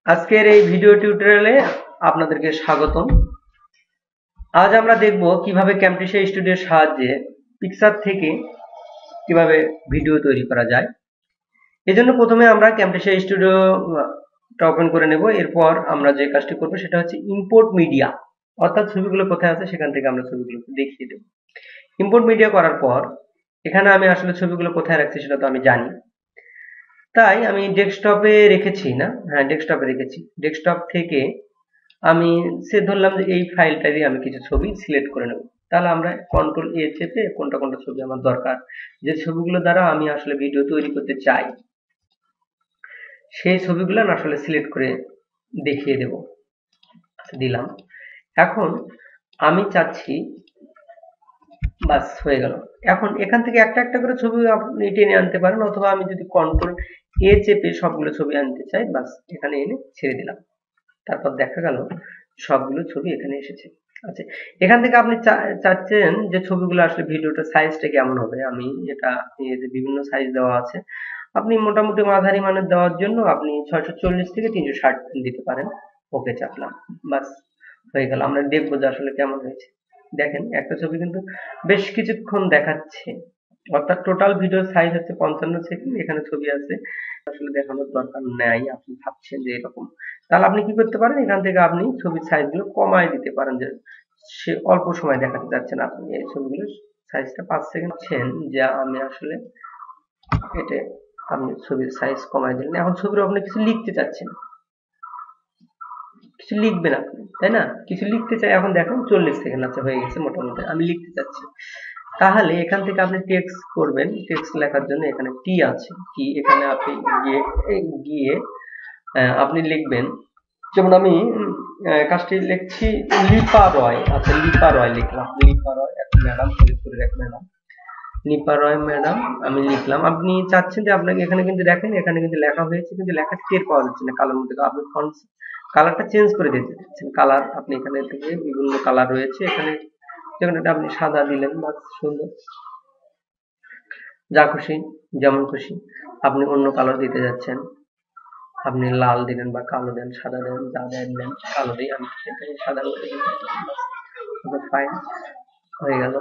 আজকের এই ভিডিও টিউটোরিয়ালে আপনাদেরকে স্বাগতম। আজ আমরা দেখব কিভাবে ক্যামটেশিয়া স্টুডিওর সাহায্যে পিকচার থেকে কিভাবে ভিডিও তৈরি করা যায়। এজন্য প্রথমে আমরা ক্যামটেশিয়া স্টুডিওটা ওপেন করে নেব। এরপর আমরা যে কাজটি করব সেটা হচ্ছে ইম্পোর্ট মিডিয়া, অর্থাৎ ছবিগুলো কোথায় আছে সেখান থেকে আমরা ছবিগুলোকে দেখিয়ে দেব। ইম্পোর্ট মিডিয়া করার পর এখানে আমি আসলে ছবিগুলো কোথায় রাখছি সেটা তো আমি জানি, তাই আমি ডেস্কটপে রেখেছি না, হ্যাঁ ডেস্কটপে রেখেছি। ডেস্কটপ থেকে আমি ধরলাম যে এই ফাইলটারই আমি কিছু ছবি সিলেক্ট করে নেব। তাহলে আমরা কন্ট্রোল এ চেপে কোনটা কোনটা ছবি আমার দরকার, যে ছবিগুলো দ্বারা আমি আসলে ভিডিও তৈরি করতে চাই সেই ছবিগুলো আসলে সিলেক্ট করে দেখিয়ে দেব। দিলাম। এখন আমি চাচ্ছি, বাস হয়ে গেল। এখন এখান থেকে একটা একটা করে ছবি আপনি টেনে আনতে পারেন, অথবা আমি যদি কন্ট্রোল এ চেপে সবগুলো ছবি আনতে চাই, বাস এখানে এনে ছেড়ে দিলাম। তারপর দেখা গেল সবগুলো ছবি এখানে এসেছে। আচ্ছা, এখান থেকে আপনি চাচ্ছেন যে ছবিগুলো আসলে ভিডিওটা সাইজটা কেমন হবে। আমি এটা বিভিন্ন সাইজ দেওয়া আছে, আপনি মোটামুটি মাঝারি মানের দেওয়ার জন্য আপনি 640 থেকে 360 দিতে পারেন। ওকে চাপলাম, বাস হয়ে গেল। আমরা দেখবো যে আসলে কেমন হয়েছে। দেখেন একটা ছবি কিন্তু বেশ কিছুক্ষণ দেখাচ্ছে, অর্থাৎ টোটাল ভিডিও সাইজ হচ্ছে 55 সেকেন্ড। এখানে ছবি আছে আসলে দেখানোর দরকার নাই, আপনি ভাবছেন যে এরকম, তাহলে আপনি কি করতে পারেন, এখান থেকে আপনি ছবির সাইজগুলো কমায় দিতে পারেন, যে সে অল্প সময় দেখাতে যাচ্ছেন আপনি এই ছবিগুলো সাইজটা 5 সেকেন্ড ছেন, যা আমি আসলে এটা আপনি ছবির সাইজ কমায় দিলেন। এখন ছবির আপনি কিছু লিখতে চাচ্ছেন, কিছু লিখবেন আপনি, তাই না? কিছু লিখতে চাই। এখন দেখেন 40 সেকেন্ড আছে, হয়ে গেছে মোটামুটি। আমি লিখতে চাচ্ছি, তাহলে এখান থেকে আপনি টেক্সট করবেন। টেক্সট লেখার জন্য এখানে টি আছে, কি এখানে আপনি গিয়ে আপনি লিখবেন। যেমন আমি কাজটি লিখছি লিপা রয়। আচ্ছা, লিপা রয় লিখলাম। লিপা রয় এখন ম্যাডাম, ফরিদপুরের এক ম্যাডাম, লিপা রয় ম্যাডাম আমি লিখলাম। আপনি চাচ্ছেন যে আপনাকে এখানে কিন্তু দেখেন, এখানে কিন্তু লেখা হয়েছে, কিন্তু লেখা টের পাওয়া যাচ্ছে না কালোর মধ্যে। আপনি ফন্ট কালারটা চেঞ্জ করে দিতে চাচ্ছেন। কালার আপনি এখানে থেকে বিভিন্ন কালার রয়েছে, এখানে যেখানে আপনি সাদা দিলেন, বা সুন্দর, যা খুশি যেমন খুশি। আপনি অন্য কালার দিতে যাচ্ছেন, আপনি লাল দিলেন বা কালো দেন, সাদা দেন, যা দেন কালো দিই, আমি সেটাই সাদা করে দিই। ফাইন, হয়ে গেল।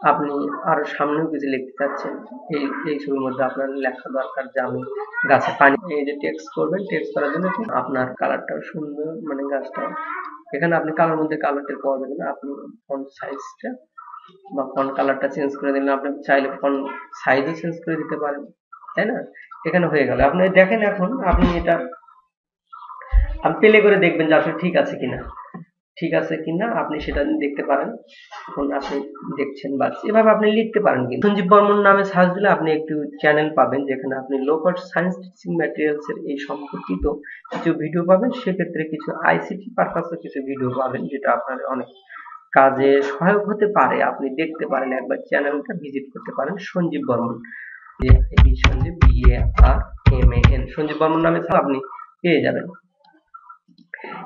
আপনি আরো সামনেও কিছু লিখতে চাচ্ছেন, এই ছবির মধ্যে আপনার লেখা দরকার যে আমি গাছে পানি, এই যে টেক্সট করবেন। টেক্সট করার জন্য কি আপনার কালারটাও সুন্দর, মানে গাছটা এখানে আপনি কালোর মধ্যে কালার টের পাওয়া যাবে না। আপনি ফন্ট সাইজটা বা ফন্ট কালারটা চেঞ্জ করে দিলেন। আপনি চাইলে ফন্ট সাইজও চেঞ্জ করে দিতে পারেন, তাই না? এখানে হয়ে গেল। আপনি দেখেন, এখন আপনি এটা আপনি প্লে করে দেখবেন যে আসলে ঠিক আছে কিনা, ঠিক আছে কিনা আপনি সেটা দেখতে পারেন। এখন আপনি দেখছেন, বাস এভাবে আপনি লিখতে পারেন। কিন্তু সঞ্জীব বর্মন নামে সার্চ দিলে আপনি একটি চ্যানেল পাবেন, যেখানে আপনি low cost science teaching materials এর এই সম্পর্কিত কিছু ভিডিও পাবেন। সেক্ষেত্রে কিছু আইসিটি পারপাসে কিছু ভিডিও পাবেন, যেটা আপনার অনেক কাজে সহায়ক হতে পারে। আপনি দেখতে পারেন, একবার চ্যানেলটা ভিজিট করতে পারেন। সঞ্জীব বর্মন, সঞ্জীব BARMAN, সঞ্জীব বর্মন নামে আপনি পেয়ে যাবেন।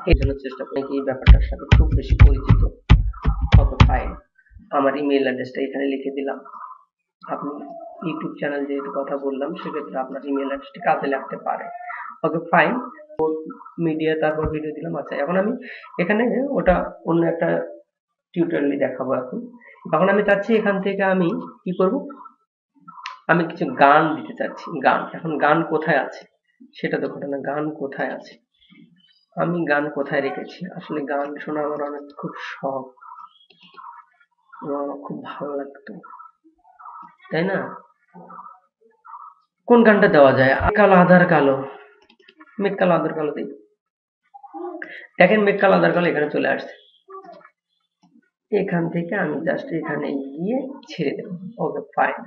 এই জন্য চেষ্টা করি এই ব্যাপারটার সাথে খুব বেশি পরিচিত কত ফাইল। আমার ইমেল অ্যাড্রেসটা এখানে লিখে দিলাম। আপনি ইউটিউব চ্যানেল যেহেতু কথা বললাম, সেক্ষেত্রে আপনার ইমেল অ্যাড্রেসটি কাজে লাগতে পারে। ওকে ফাইন, মিডিয়া, তারপর ভিডিও দিলাম। আচ্ছা, এখন আমি এখানে ওটা অন্য একটা টিউটোরিয়ালে দেখাবো। এখন আমি চাচ্ছি এখান থেকে আমি কি করব, আমি কিছু গান দিতে চাচ্ছি। গান, এখন গান কোথায় আছে সেটা তো ঘটনা, গান কোথায় আছে, আমি গান কোথায় রেখেছি। আসলে গান শোনা আমার অনেক খুব শখ, আমার খুব ভালো লাগতো, তাই না? কোন গানটা দেওয়া যায়? কালো আধার কালো, মেঘ কালো আধার কালো দিই। দেখেন মেঘ কালো আধার কালো এখানে চলে আসছে। এখান থেকে আমি জাস্ট এখানে গিয়ে ছেড়ে দেব। ওকে ফাইন,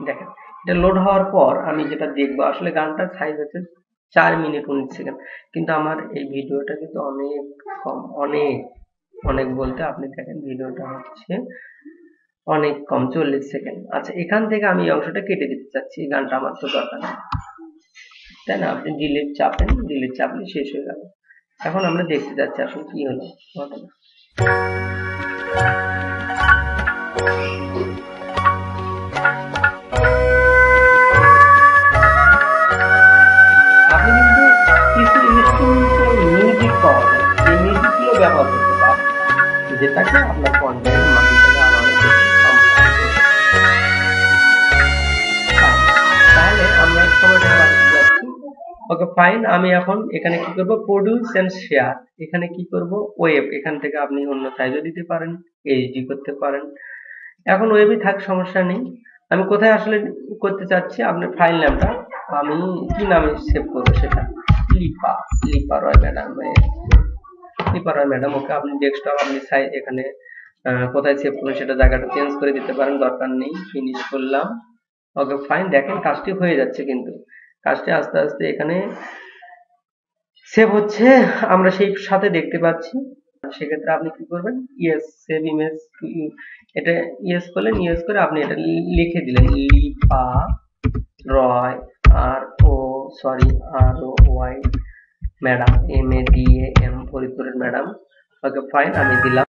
দেখেন এটা লোড হওয়ার পর আমি যেটা দেখবো, আসলে গানটার সাইজ হচ্ছে 4 মিনিট 19 সেকেন্ড, কিন্তু আমার এই ভিডিওটা কিন্তু অনেক কম, অনেক অনেক বলতে আপনি দেখেন ভিডিওটা হচ্ছে অনেক কম, 40 সেকেন্ড। আচ্ছা, এখান থেকে আমি এই অংশটা কেটে দিতে চাচ্ছি, এই গানটা আমার তো দরকার নেই, তাই না? আপনি ডিলিট চাপেন, ডিলিট চাপলে শেষ হয়ে গেল। এখন আমরা দেখতে যাচ্ছি আসলে কি হলো ঘটনা। আপনি কিন্তু কিছু ব্যবহার করতে পারেন, যেটাকে আপনার কন্টেন্ট মার্কেটিং থেকে আরো অনেক বেশি তাহলে আমরা সময়টা বাড়াতে যাচ্ছি। ওকে ফাইন, আমি এখন এখানে কি করব, প্রডিউস এন্ড শেয়ার, এখানে কি করব ওয়েব, এখান থেকে আপনি অন্য সাইজও দিতে পারেন, এইচডি করতে পারেন। এখন ওয়েবই থাক, সমস্যা নেই। আমি কোথায় আসলে করতে চাচ্ছি, আপনার ফাইল নামটা আমি কি নামে সেভ করবো, সেটা লিপা রয় ম্যাডাম, ওকে আপনি ডেস্কটপ আপনি এখানে কোথায় সেভ করবেন সেটা জায়গাটা চেঞ্জ করে দিতে পারেন, দরকার নেই। ফিনিশ করলাম। ওকে ফাইন, দেখেন কাজটি হয়ে যাচ্ছে, কিন্তু কাজটি আস্তে আস্তে এখানে সেভ হচ্ছে, আমরা সেই সাথে দেখতে পাচ্ছি। সেক্ষেত্রে আপনি কি করবেন, yes save image to you, এটা ইয়েস করলেন, ইয়েস করে আপনি এটা লিখে দিলেন Lipa Roy R O Y madam, MADAM ফরিদপুরের ম্যাডাম। ওকে ফাইন, আমি দিলাম।